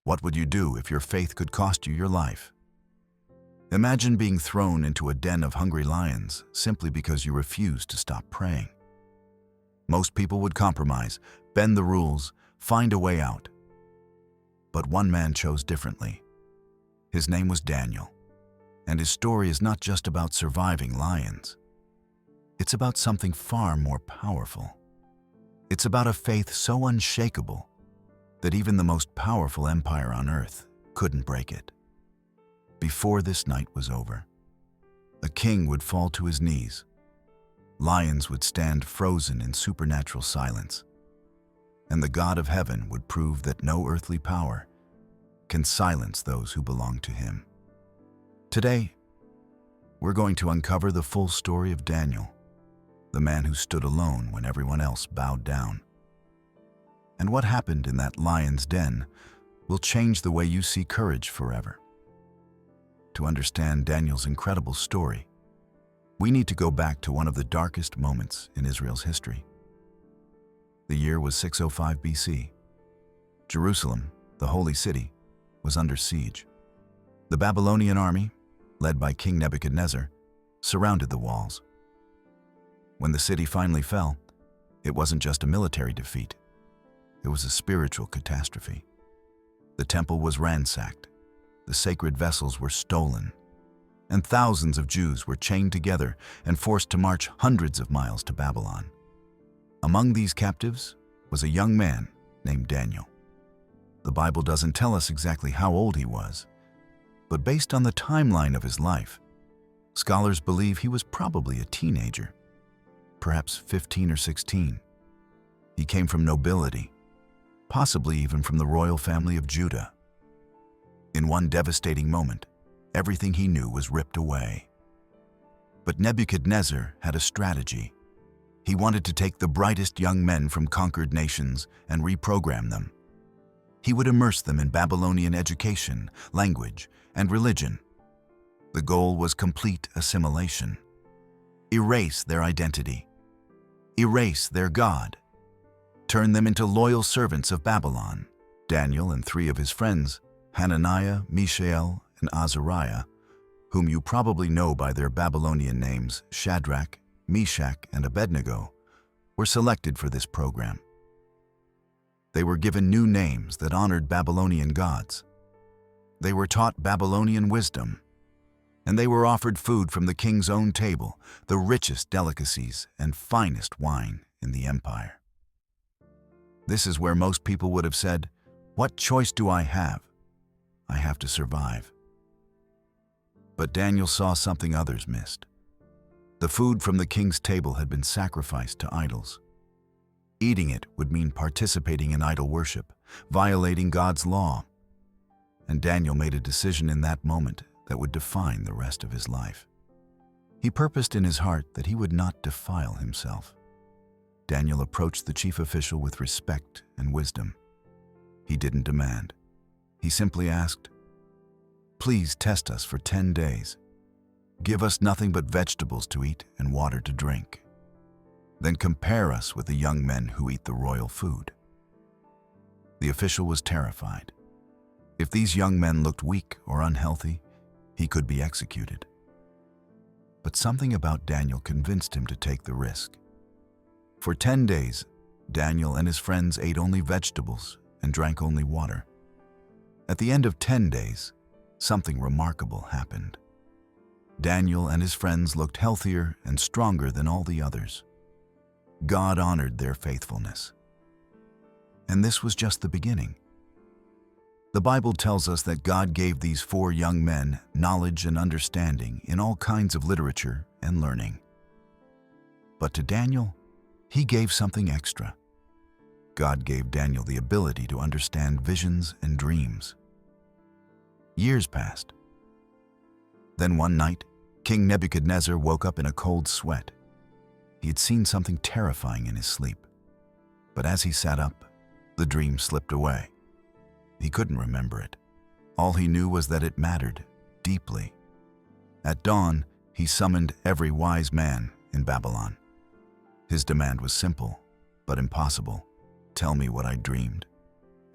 What would you do if your faith could cost you your life? Imagine being thrown into a den of hungry lions simply because you refused to stop praying. Most people would compromise, bend the rules, find a way out. But one man chose differently. His name was Daniel, and his story is not just about surviving lions. It's about something far more powerful. It's about a faith so unshakable that even the most powerful empire on earth couldn't break it. Before this night was over, a king would fall to his knees. Lions would stand frozen in supernatural silence, and the God of heaven would prove that no earthly power can silence those who belong to him. Today, we're going to uncover the full story of Daniel, the man who stood alone when everyone else bowed down. And what happened in that lion's den will change the way you see courage forever. To understand Daniel's incredible story, we need to go back to one of the darkest moments in Israel's history. The year was 605 BC. Jerusalem, the holy city, was under siege. The Babylonian army, led by King Nebuchadnezzar, surrounded the walls. When the city finally fell, it wasn't just a military defeat. It was a spiritual catastrophe. The temple was ransacked, the sacred vessels were stolen, and thousands of Jews were chained together and forced to march hundreds of miles to Babylon. Among these captives was a young man named Daniel. The Bible doesn't tell us exactly how old he was, but based on the timeline of his life, scholars believe he was probably a teenager, perhaps 15 or 16. He came from nobility, possibly even from the royal family of Judah. In one devastating moment, everything he knew was ripped away. But Nebuchadnezzar had a strategy. He wanted to take the brightest young men from conquered nations and reprogram them. He would immerse them in Babylonian education, language, and religion. The goal was complete assimilation. Erase their identity. Erase their God. Turn them into loyal servants of Babylon. Daniel and 3 of his friends, Hananiah, Mishael, and Azariah, whom you probably know by their Babylonian names Shadrach, Meshach, and Abednego, were selected for this program. They were given new names that honored Babylonian gods. They were taught Babylonian wisdom, and they were offered food from the king's own table, the richest delicacies and finest wine in the empire. This is where most people would have said, "What choice do I have? I have to survive." But Daniel saw something others missed. The food from the king's table had been sacrificed to idols. Eating it would mean participating in idol worship, violating God's law. And Daniel made a decision in that moment that would define the rest of his life. He purposed in his heart that he would not defile himself. Daniel approached the chief official with respect and wisdom. He didn't demand. He simply asked, "Please test us for 10 days. Give us nothing but vegetables to eat and water to drink. Then compare us with the young men who eat the royal food." The official was terrified. If these young men looked weak or unhealthy, he could be executed. But something about Daniel convinced him to take the risk. For 10 days, Daniel and his friends ate only vegetables and drank only water. At the end of 10 days, something remarkable happened. Daniel and his friends looked healthier and stronger than all the others. God honored their faithfulness. And this was just the beginning. The Bible tells us that God gave these 4 young men knowledge and understanding in all kinds of literature and learning. But to Daniel, he gave something extra. God gave Daniel the ability to understand visions and dreams. Years passed. Then one night, King Nebuchadnezzar woke up in a cold sweat. He had seen something terrifying in his sleep. But as he sat up, the dream slipped away. He couldn't remember it. All he knew was that it mattered deeply. At dawn, he summoned every wise man in Babylon. His demand was simple, but impossible. Tell me what I dreamed,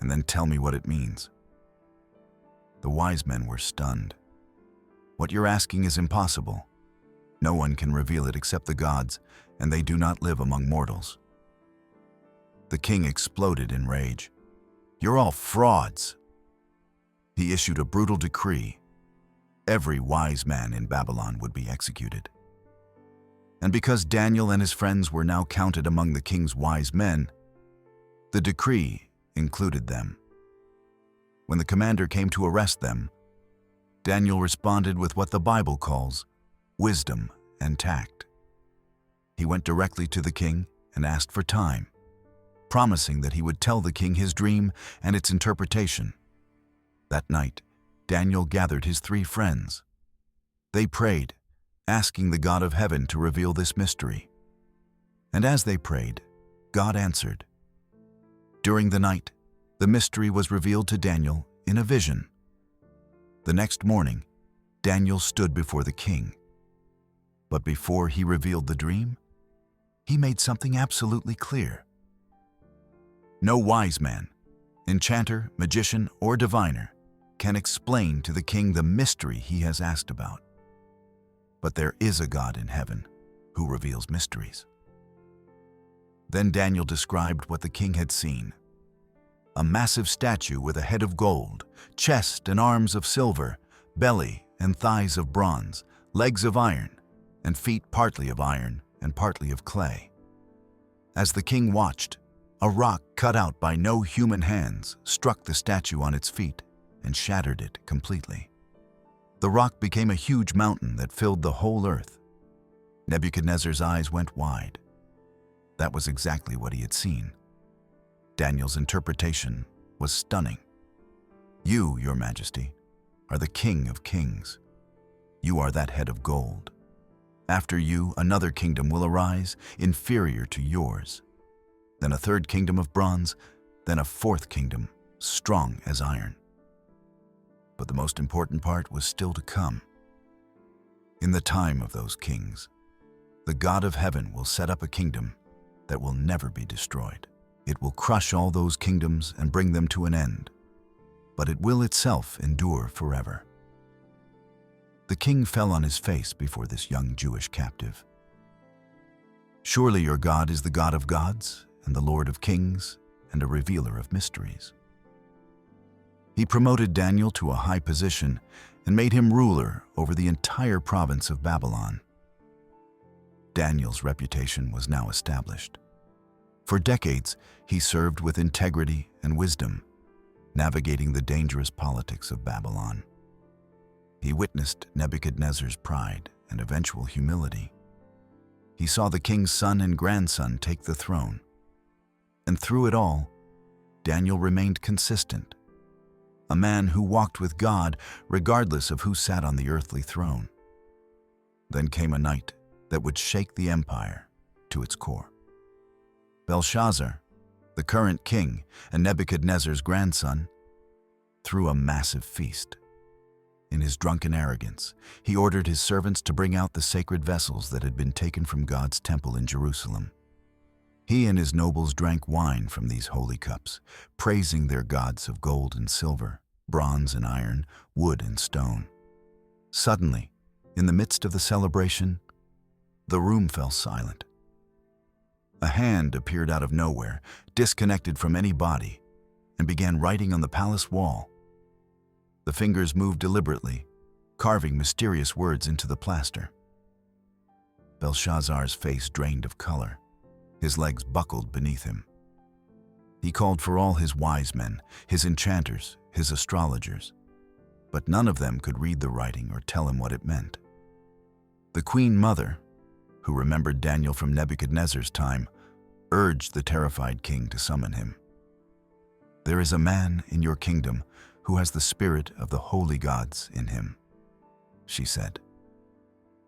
and then tell me what it means. The wise men were stunned. "What you're asking is impossible. No one can reveal it except the gods, and they do not live among mortals." The king exploded in rage. "You're all frauds." He issued a brutal decree. Every wise man in Babylon would be executed. And because Daniel and his friends were now counted among the king's wise men, the decree included them. When the commander came to arrest them, Daniel responded with what the Bible calls wisdom and tact. He went directly to the king and asked for time, promising that he would tell the king his dream and its interpretation. That night, Daniel gathered his 3 friends. They prayed, asking the God of heaven to reveal this mystery. And as they prayed, God answered. During the night, the mystery was revealed to Daniel in a vision. The next morning, Daniel stood before the king. But before he revealed the dream, he made something absolutely clear. No wise man, enchanter, magician, or diviner can explain to the king the mystery he has asked about. But there is a God in heaven who reveals mysteries. Then Daniel described what the king had seen. A massive statue with a head of gold, chest and arms of silver, belly and thighs of bronze, legs of iron, and feet partly of iron and partly of clay. As the king watched, a rock cut out by no human hands struck the statue on its feet and shattered it completely. The rock became a huge mountain that filled the whole earth. Nebuchadnezzar's eyes went wide. That was exactly what he had seen. Daniel's interpretation was stunning. "You, Your Majesty, are the King of Kings. You are that head of gold. After you, another kingdom will arise, inferior to yours. Then a third kingdom of bronze, then a fourth kingdom, strong as iron." But the most important part was still to come. In the time of those kings, the God of heaven will set up a kingdom that will never be destroyed. It will crush all those kingdoms and bring them to an end, but it will itself endure forever. The king fell on his face before this young Jewish captive. "Surely your God is the God of gods and the Lord of kings and a revealer of mysteries." He promoted Daniel to a high position and made him ruler over the entire province of Babylon. Daniel's reputation was now established. For decades, he served with integrity and wisdom, navigating the dangerous politics of Babylon. He witnessed Nebuchadnezzar's pride and eventual humility. He saw the king's son and grandson take the throne. And through it all, Daniel remained consistent, a man who walked with God regardless of who sat on the earthly throne. Then came a night that would shake the empire to its core. Belshazzar, the current king and Nebuchadnezzar's grandson, threw a massive feast. In his drunken arrogance, he ordered his servants to bring out the sacred vessels that had been taken from God's temple in Jerusalem. He and his nobles drank wine from these holy cups, praising their gods of gold and silver, bronze and iron, wood and stone. Suddenly, in the midst of the celebration, the room fell silent. A hand appeared out of nowhere, disconnected from any body, and began writing on the palace wall. The fingers moved deliberately, carving mysterious words into the plaster. Belshazzar's face drained of color. His legs buckled beneath him. He called for all his wise men, his enchanters, his astrologers, but none of them could read the writing or tell him what it meant. The Queen Mother, who remembered Daniel from Nebuchadnezzar's time, urged the terrified king to summon him. "There is a man in your kingdom who has the spirit of the holy gods in him," she said.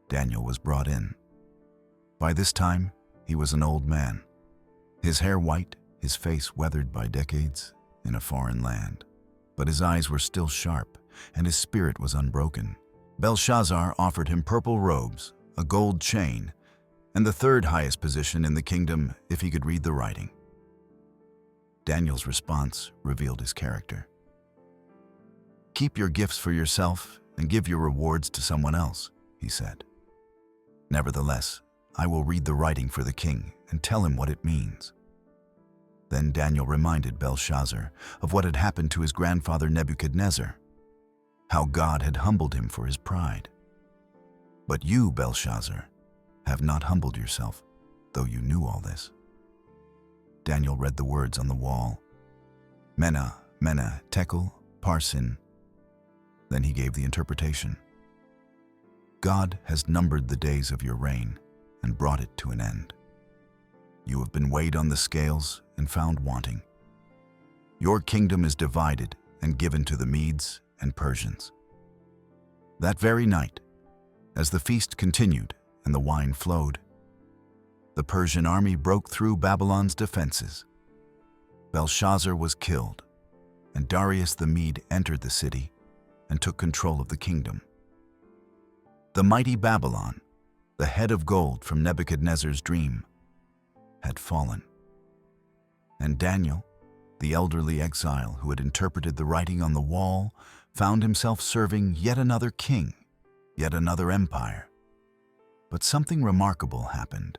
Daniel was brought in. By this time, he was an old man, his hair white, his face weathered by decades in a foreign land. But his eyes were still sharp, and his spirit was unbroken. Belshazzar offered him purple robes, a gold chain, and the third highest position in the kingdom if he could read the writing. Daniel's response revealed his character. "Keep your gifts for yourself and give your rewards to someone else," he said. "Nevertheless, I will read the writing for the king and tell him what it means." Then Daniel reminded Belshazzar of what had happened to his grandfather Nebuchadnezzar, how God had humbled him for his pride. "But you, Belshazzar, have not humbled yourself, though you knew all this." Daniel read the words on the wall: Mene, Mene, Tekel, Parsin. Then he gave the interpretation. "God has numbered the days of your reign and brought it to an end. You have been weighed on the scales and found wanting. Your kingdom is divided and given to the Medes and Persians." That very night, as the feast continued and the wine flowed, the Persian army broke through Babylon's defenses. Belshazzar was killed, and Darius the Mede entered the city and took control of the kingdom. The mighty Babylon, the head of gold from Nebuchadnezzar's dream, had fallen. And Daniel, the elderly exile who had interpreted the writing on the wall, found himself serving yet another king, yet another empire. But something remarkable happened.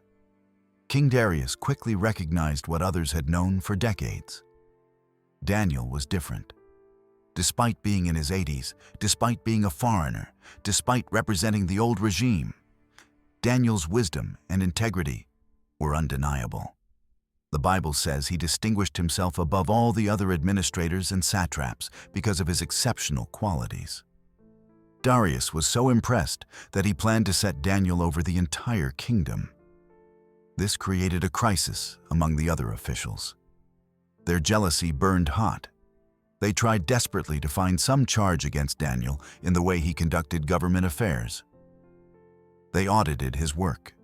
King Darius quickly recognized what others had known for decades. Daniel was different. Despite being in his 80s, despite being a foreigner, despite representing the old regime, Daniel's wisdom and integrity were undeniable. The Bible says he distinguished himself above all the other administrators and satraps because of his exceptional qualities. Darius was so impressed that he planned to set Daniel over the entire kingdom. This created a crisis among the other officials. Their jealousy burned hot. They tried desperately to find some charge against Daniel in the way he conducted government affairs. They audited his work.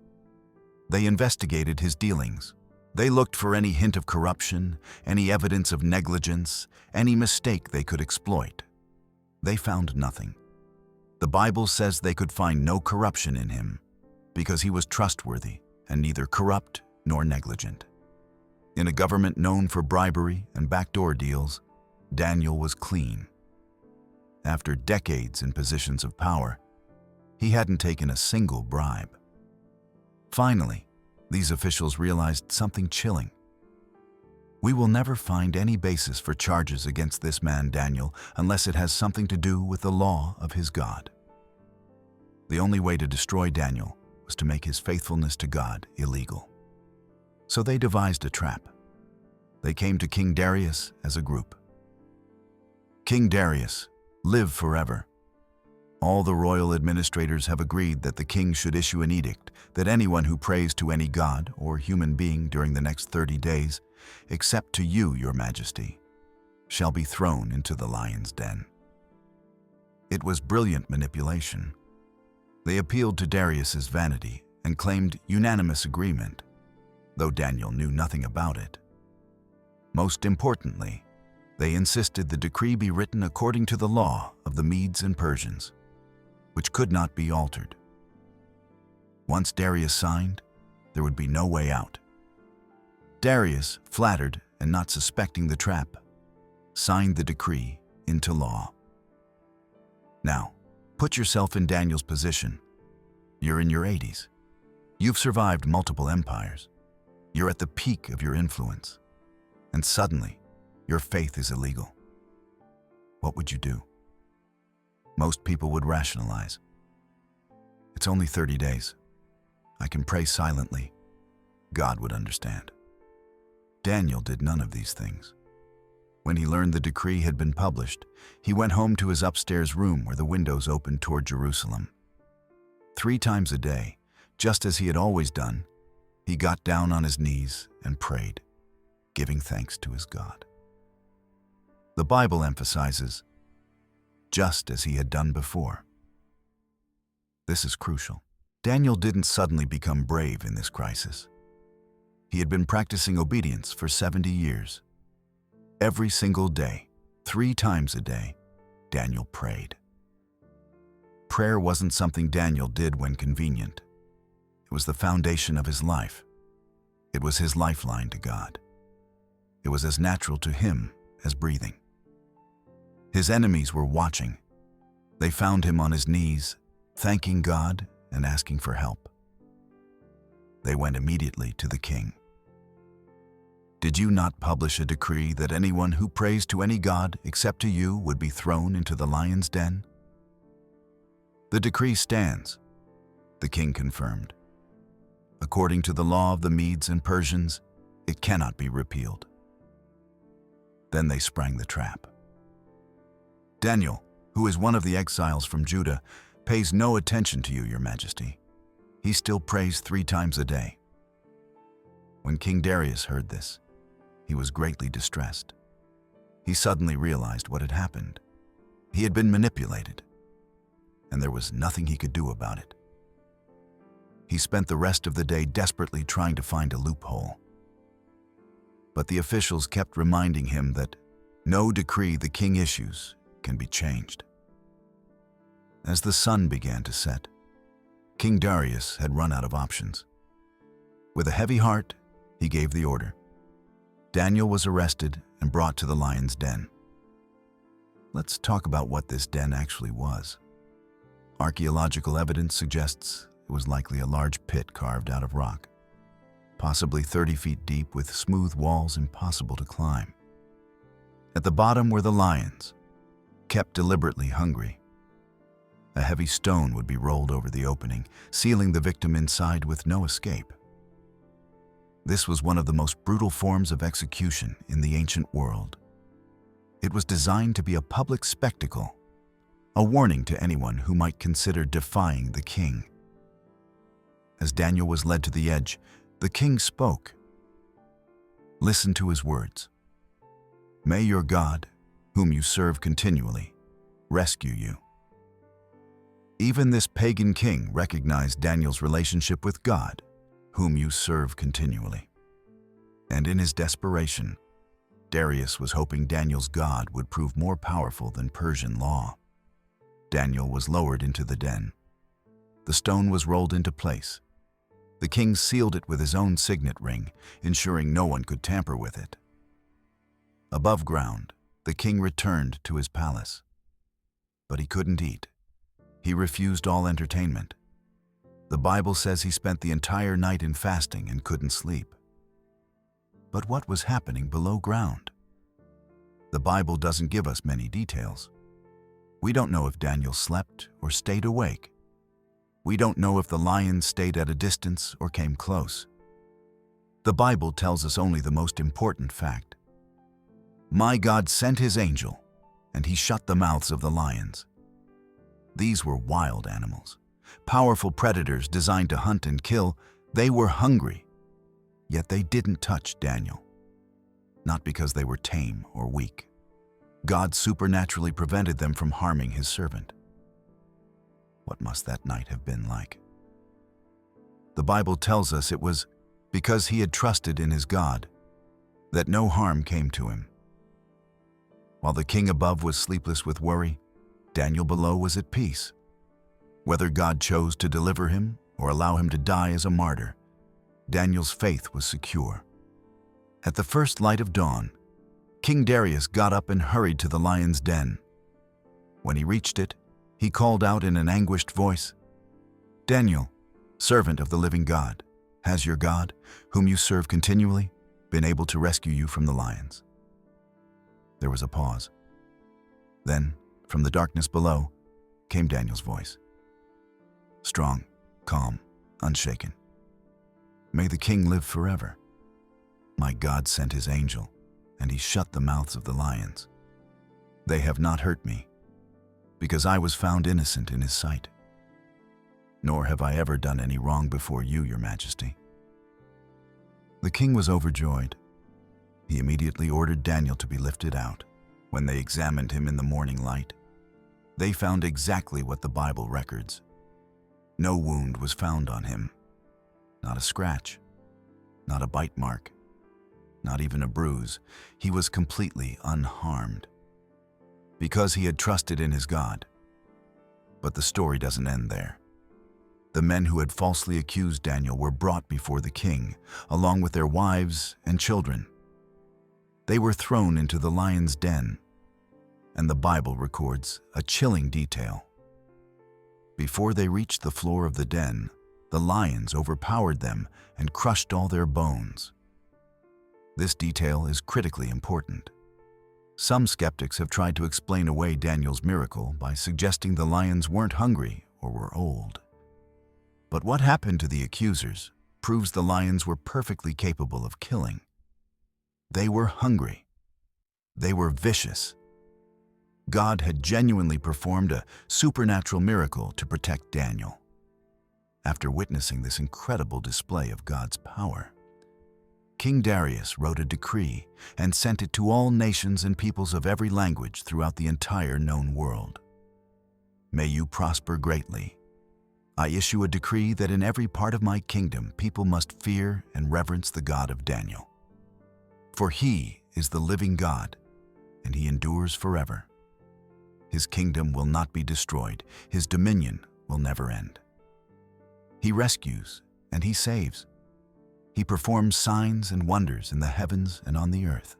They investigated his dealings. They looked for any hint of corruption, any evidence of negligence, any mistake they could exploit. They found nothing. The Bible says they could find no corruption in him because he was trustworthy and neither corrupt nor negligent. In a government known for bribery and backdoor deals, Daniel was clean. After decades in positions of power, he hadn't taken a single bribe. Finally, these officials realized something chilling. We will never find any basis for charges against this man Daniel unless it has something to do with the law of his God. The only way to destroy Daniel was to make his faithfulness to God illegal. So they devised a trap. They came to King Darius as a group. "King Darius, live forever. All the royal administrators have agreed that the king should issue an edict that anyone who prays to any god or human being during the next 30 days, except to you, your majesty, shall be thrown into the lion's den." It was brilliant manipulation. They appealed to Darius's vanity and claimed unanimous agreement, though Daniel knew nothing about it. Most importantly, they insisted the decree be written according to the law of the Medes and Persians, which could not be altered. Once Darius signed, there would be no way out. Darius, flattered and not suspecting the trap, signed the decree into law. Now, put yourself in Daniel's position. You're in your 80s. You've survived multiple empires. You're at the peak of your influence. And suddenly, your faith is illegal. What would you do? Most people would rationalize. It's only 30 days. I can pray silently. God would understand. Daniel did none of these things. When he learned the decree had been published, he went home to his upstairs room where the windows opened toward Jerusalem. 3 times a day, just as he had always done, he got down on his knees and prayed, giving thanks to his God. The Bible emphasizes, just as he had done before. This is crucial. Daniel didn't suddenly become brave in this crisis. He had been practicing obedience for 70 years. Every single day, 3 times a day, Daniel prayed. Prayer wasn't something Daniel did when convenient. It was the foundation of his life. It was his lifeline to God. It was as natural to him as breathing. His enemies were watching. They found him on his knees, thanking God and asking for help. They went immediately to the king. "Did you not publish a decree that anyone who prays to any god except to you would be thrown into the lion's den?" "The decree stands," the king confirmed. "According to the law of the Medes and Persians, it cannot be repealed." Then they sprang the trap. "Daniel, who is one of the exiles from Judah, pays no attention to you, your majesty. He still prays 3 times a day." When King Darius heard this, he was greatly distressed. He suddenly realized what had happened. He had been manipulated, and there was nothing he could do about it. He spent the rest of the day desperately trying to find a loophole. But the officials kept reminding him that no decree the king issues can be changed. As the sun began to set, King Darius had run out of options. With a heavy heart, he gave the order. Daniel was arrested and brought to the lion's den. Let's talk about what this den actually was. Archaeological evidence suggests it was likely a large pit carved out of rock, possibly 30 feet deep with smooth walls impossible to climb. At the bottom were the lions, kept deliberately hungry. A heavy stone would be rolled over the opening, sealing the victim inside with no escape. This was one of the most brutal forms of execution in the ancient world. It was designed to be a public spectacle, a warning to anyone who might consider defying the king. As Daniel was led to the edge, the king spoke. Listen to his words. "May your God, whom you serve continually, rescue you." Even this pagan king recognized Daniel's relationship with God, whom you serve continually. And in his desperation, Darius was hoping Daniel's God would prove more powerful than Persian law. Daniel was lowered into the den. The stone was rolled into place. The king sealed it with his own signet ring, ensuring no one could tamper with it. Above ground, the king returned to his palace. But he couldn't eat. He refused all entertainment. The Bible says he spent the entire night in fasting and couldn't sleep. But what was happening below ground? The Bible doesn't give us many details. We don't know if Daniel slept or stayed awake. We don't know if the lions stayed at a distance or came close. The Bible tells us only the most important fact. My God sent his angel, and he shut the mouths of the lions. These were wild animals, powerful predators designed to hunt and kill. They were hungry, yet they didn't touch Daniel. Not because they were tame or weak. God supernaturally prevented them from harming his servant. What must that night have been like? The Bible tells us it was because he had trusted in his God that no harm came to him. While the king above was sleepless with worry, Daniel below was at peace. Whether God chose to deliver him or allow him to die as a martyr, Daniel's faith was secure. At the first light of dawn, King Darius got up and hurried to the lion's den. When he reached it, he called out in an anguished voice, "Daniel, servant of the living God, has your God, whom you serve continually, been able to rescue you from the lions?" There was a pause. Then, from the darkness below, came Daniel's voice. Strong, calm, unshaken. "May the king live forever. My God sent his angel, and he shut the mouths of the lions. They have not hurt me, because I was found innocent in his sight. Nor have I ever done any wrong before you, your majesty." The king was overjoyed. He immediately ordered Daniel to be lifted out. When they examined him in the morning light, they found exactly what the Bible records. No wound was found on him. Not a scratch, not a bite mark, not even a bruise. He was completely unharmed, because he had trusted in his God. But the story doesn't end there. The men who had falsely accused Daniel were brought before the king, along with their wives and children. They were thrown into the lion's den. And the Bible records a chilling detail. Before they reached the floor of the den, the lions overpowered them and crushed all their bones. This detail is critically important. Some skeptics have tried to explain away Daniel's miracle by suggesting the lions weren't hungry or were old. But what happened to the accusers proves the lions were perfectly capable of killing. They were hungry. They were vicious. God had genuinely performed a supernatural miracle to protect Daniel. After witnessing this incredible display of God's power, King Darius wrote a decree and sent it to all nations and peoples of every language throughout the entire known world. May you prosper greatly. I issue a decree that in every part of my kingdom people must fear and reverence the God of Daniel. For he is the living God, and he endures forever. His kingdom will not be destroyed. His dominion will never end. He rescues and he saves. He performs signs and wonders in the heavens and on the earth.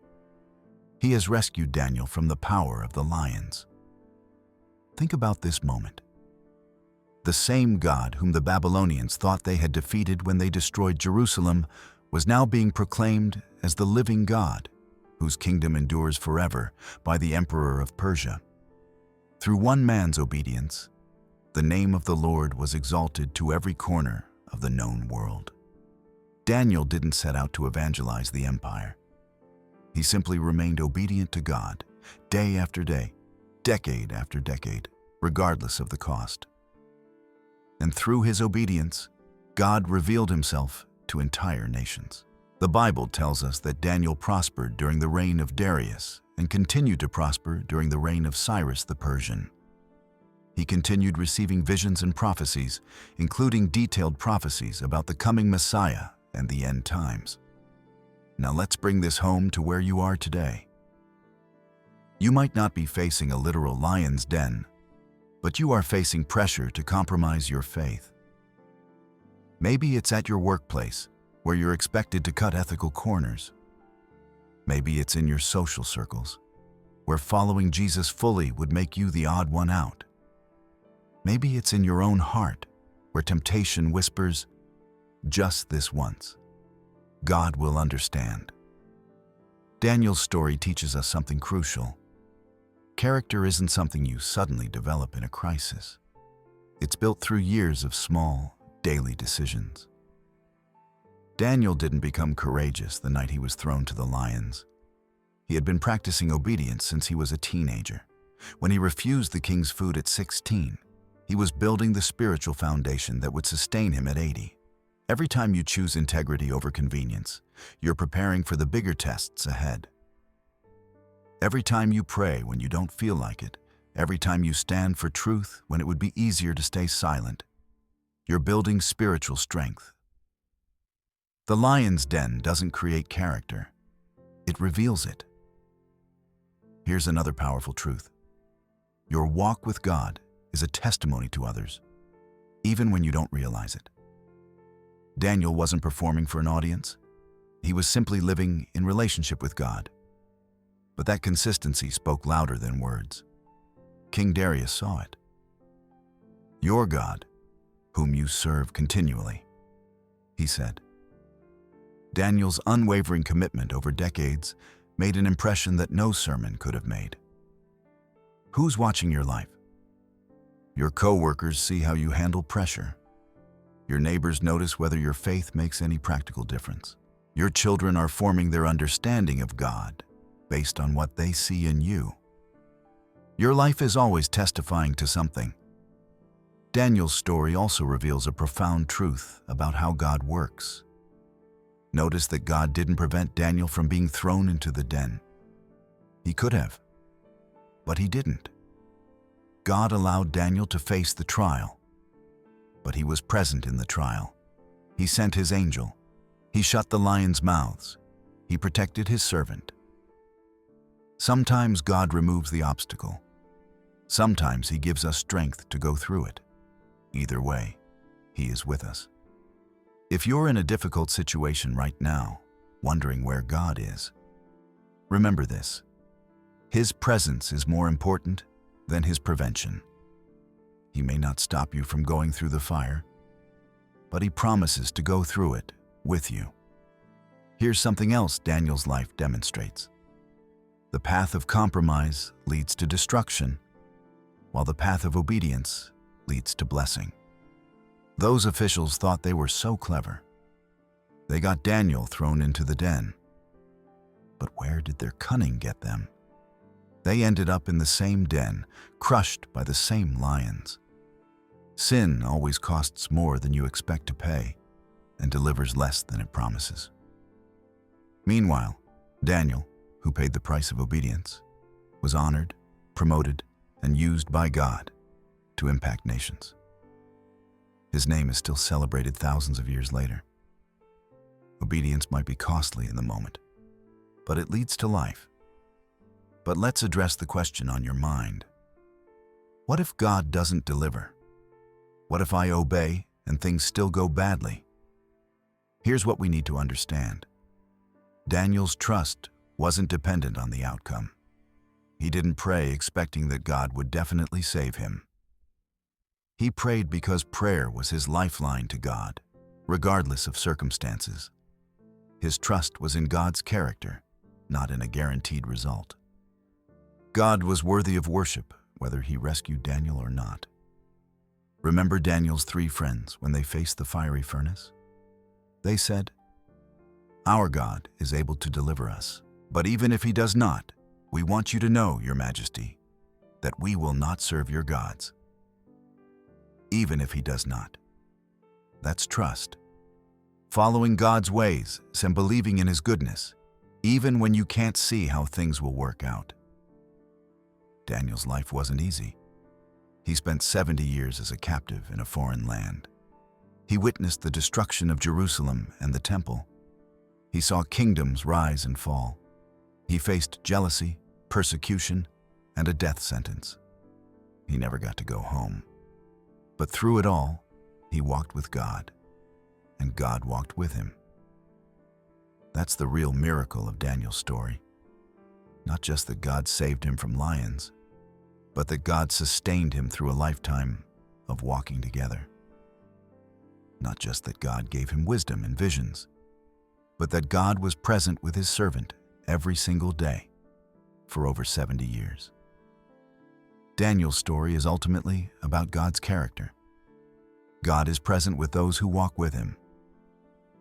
He has rescued Daniel from the power of the lions. Think about this moment. The same God whom the Babylonians thought they had defeated when they destroyed Jerusalem was now being proclaimed as the living God, whose kingdom endures forever, by the emperor of Persia. Through one man's obedience, the name of the Lord was exalted to every corner of the known world. Daniel didn't set out to evangelize the empire. He simply remained obedient to God, day after day, decade after decade, regardless of the cost. And through his obedience, God revealed himself to entire nations. The Bible tells us that Daniel prospered during the reign of Darius and continued to prosper during the reign of Cyrus the Persian. He continued receiving visions and prophecies, including detailed prophecies about the coming Messiah and the end times. Now let's bring this home to where you are today. You might not be facing a literal lion's den, but you are facing pressure to compromise your faith. Maybe it's at your workplace, where you're expected to cut ethical corners. Maybe it's in your social circles, where following Jesus fully would make you the odd one out. Maybe it's in your own heart, where temptation whispers, "Just this once. God will understand." Daniel's story teaches us something crucial. Character isn't something you suddenly develop in a crisis. It's built through years of small, daily decisions. Daniel didn't become courageous the night he was thrown to the lions. He had been practicing obedience since he was a teenager. When he refused the king's food at 16, he was building the spiritual foundation that would sustain him at 80. Every time you choose integrity over convenience, you're preparing for the bigger tests ahead. Every time you pray when you don't feel like it, every time you stand for truth when it would be easier to stay silent, you're building spiritual strength. The lion's den doesn't create character, it reveals it. Here's another powerful truth. Your walk with God is a testimony to others, even when you don't realize it. Daniel wasn't performing for an audience. He was simply living in relationship with God. But that consistency spoke louder than words. King Darius saw it. "Your God, whom you serve continually," he said. Daniel's unwavering commitment over decades made an impression that no sermon could have made. Who's watching your life? Your co-workers see how you handle pressure. Your neighbors notice whether your faith makes any practical difference. Your children are forming their understanding of God based on what they see in you. Your life is always testifying to something. Daniel's story also reveals a profound truth about how God works. Notice that God didn't prevent Daniel from being thrown into the den. He could have, but he didn't. God allowed Daniel to face the trial, but he was present in the trial. He sent his angel. He shut the lions' mouths. He protected his servant. Sometimes God removes the obstacle. Sometimes he gives us strength to go through it. Either way, he is with us. If you're in a difficult situation right now, wondering where God is, remember this. His presence is more important than his prevention. He may not stop you from going through the fire, but he promises to go through it with you. Here's something else Daniel's life demonstrates. The path of compromise leads to destruction, while the path of obedience leads to blessing. Those officials thought they were so clever. They got Daniel thrown into the den. But where did their cunning get them? They ended up in the same den, crushed by the same lions. Sin always costs more than you expect to pay and delivers less than it promises. Meanwhile, Daniel, who paid the price of obedience, was honored, promoted, and used by God to impact nations. His name is still celebrated thousands of years later. Obedience might be costly in the moment, but it leads to life. But let's address the question on your mind. What if God doesn't deliver? What if I obey and things still go badly? Here's what we need to understand. Daniel's trust wasn't dependent on the outcome. He didn't pray expecting that God would definitely save him. He prayed because prayer was his lifeline to God, regardless of circumstances. His trust was in God's character, not in a guaranteed result. God was worthy of worship, whether he rescued Daniel or not. Remember Daniel's 3 friends when they faced the fiery furnace? They said, "Our God is able to deliver us, but even if he does not, we want you to know, Your Majesty, that we will not serve your gods." Even if he does not. That's trust. Following God's ways and believing in his goodness, even when you can't see how things will work out. Daniel's life wasn't easy. He spent 70 years as a captive in a foreign land. He witnessed the destruction of Jerusalem and the temple. He saw kingdoms rise and fall. He faced jealousy, persecution, and a death sentence. He never got to go home. But through it all, he walked with God, and God walked with him. That's the real miracle of Daniel's story. Not just that God saved him from lions, but that God sustained him through a lifetime of walking together. Not just that God gave him wisdom and visions, but that God was present with his servant every single day for over 70 years. Daniel's story is ultimately about God's character. God is present with those who walk with him.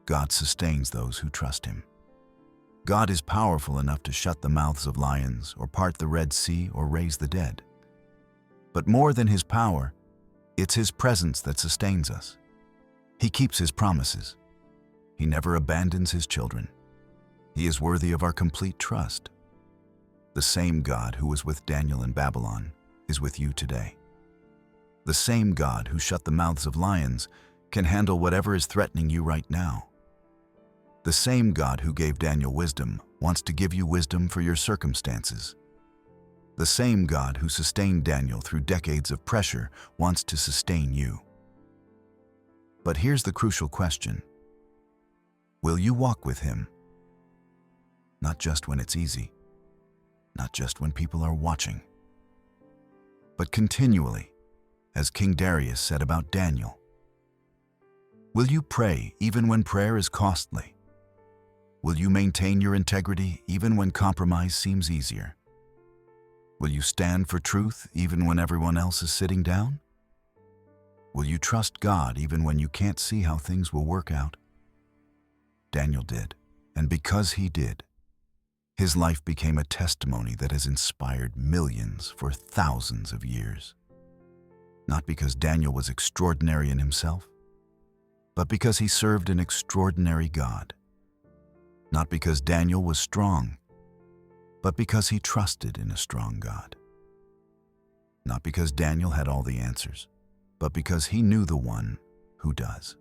God sustains those who trust him. God is powerful enough to shut the mouths of lions or part the Red Sea or raise the dead. But more than his power, it's his presence that sustains us. He keeps his promises. He never abandons his children. He is worthy of our complete trust. The same God who was with Daniel in Babylon is with you today. The same God who shut the mouths of lions can handle whatever is threatening you right now. The same God who gave Daniel wisdom wants to give you wisdom for your circumstances. The same God who sustained Daniel through decades of pressure wants to sustain you. But here's the crucial question. Will you walk with him? Not just when it's easy, not just when people are watching, but continually, as King Darius said about Daniel. Will you pray even when prayer is costly? Will you maintain your integrity even when compromise seems easier? Will you stand for truth even when everyone else is sitting down? Will you trust God even when you can't see how things will work out? Daniel did, and because he did, his life became a testimony that has inspired millions for thousands of years. Not because Daniel was extraordinary in himself, but because he served an extraordinary God. Not because Daniel was strong, but because he trusted in a strong God. Not because Daniel had all the answers, but because he knew the one who does.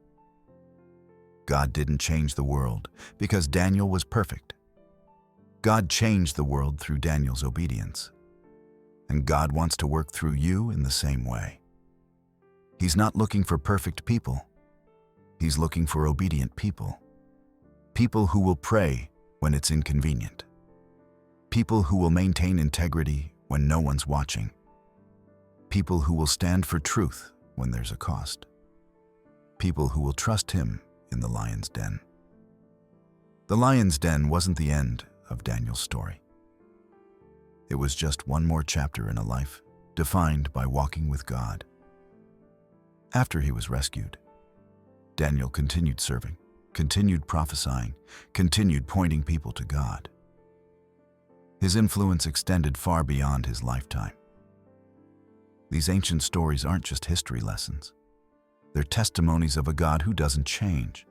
God didn't change the world because Daniel was perfect. God changed the world through Daniel's obedience. And God wants to work through you in the same way. He's not looking for perfect people. He's looking for obedient people. People who will pray when it's inconvenient. People who will maintain integrity when no one's watching. People who will stand for truth when there's a cost. People who will trust him in the lion's den. The lion's den wasn't the end of Daniel's story. It was just one more chapter in a life defined by walking with God. After he was rescued, Daniel continued serving, continued prophesying, continued pointing people to God. His influence extended far beyond his lifetime. These ancient stories aren't just history lessons. They're testimonies of a God who doesn't change.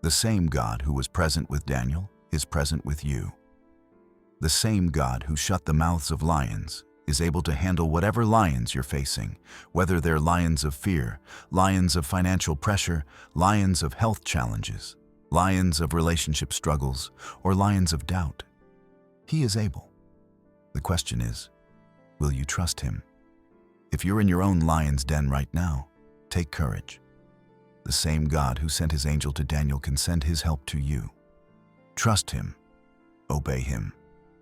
The same God who was present with Daniel is present with you. The same God who shut the mouths of lions is able to handle whatever lions you're facing, whether they're lions of fear, lions of financial pressure, lions of health challenges, lions of relationship struggles, or lions of doubt. He is able. The question is, will you trust him? If you're in your own lion's den right now, take courage. The same God who sent his angel to Daniel can send his help to you. Trust him. Obey him.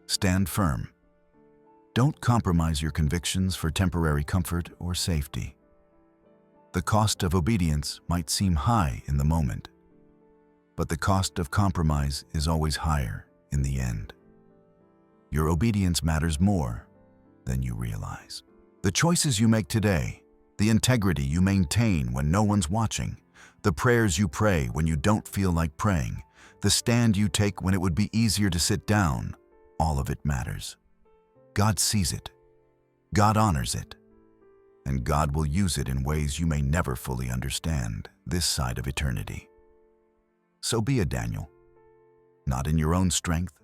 Stand firm. Don't compromise your convictions for temporary comfort or safety. The cost of obedience might seem high in the moment, but the cost of compromise is always higher in the end. Your obedience matters more than you realize. The choices you make today, the integrity you maintain when no one's watching, the prayers you pray when you don't feel like praying, the stand you take when it would be easier to sit down, all of it matters. God sees it, God honors it, and God will use it in ways you may never fully understand this side of eternity. So be a Daniel, not in your own strength,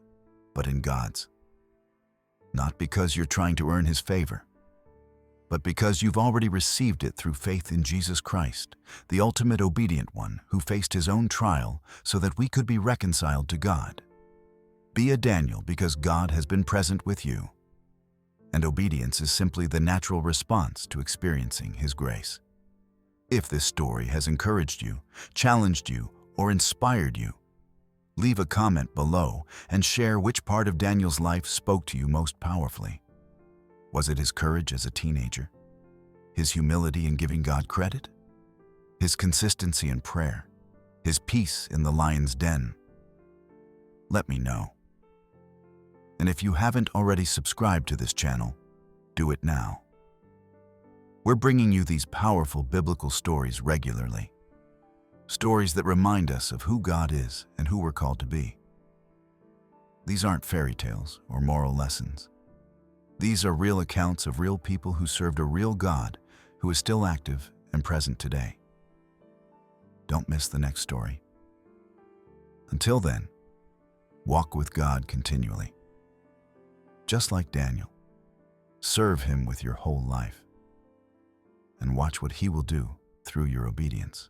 but in God's. Not because you're trying to earn his favor, but because you've already received it through faith in Jesus Christ, the ultimate obedient one who faced his own trial so that we could be reconciled to God. Be a Daniel because God has been present with you, and obedience is simply the natural response to experiencing his grace. If this story has encouraged you, challenged you, or inspired you, leave a comment below and share which part of Daniel's life spoke to you most powerfully. Was it his courage as a teenager? His humility in giving God credit? His consistency in prayer? His peace in the lion's den? Let me know. And if you haven't already subscribed to this channel, do it now. We're bringing you these powerful biblical stories regularly. Stories that remind us of who God is and who we're called to be. These aren't fairy tales or moral lessons. These are real accounts of real people who served a real God who is still active and present today. Don't miss the next story. Until then, walk with God continually. Just like Daniel, serve him with your whole life and watch what he will do through your obedience.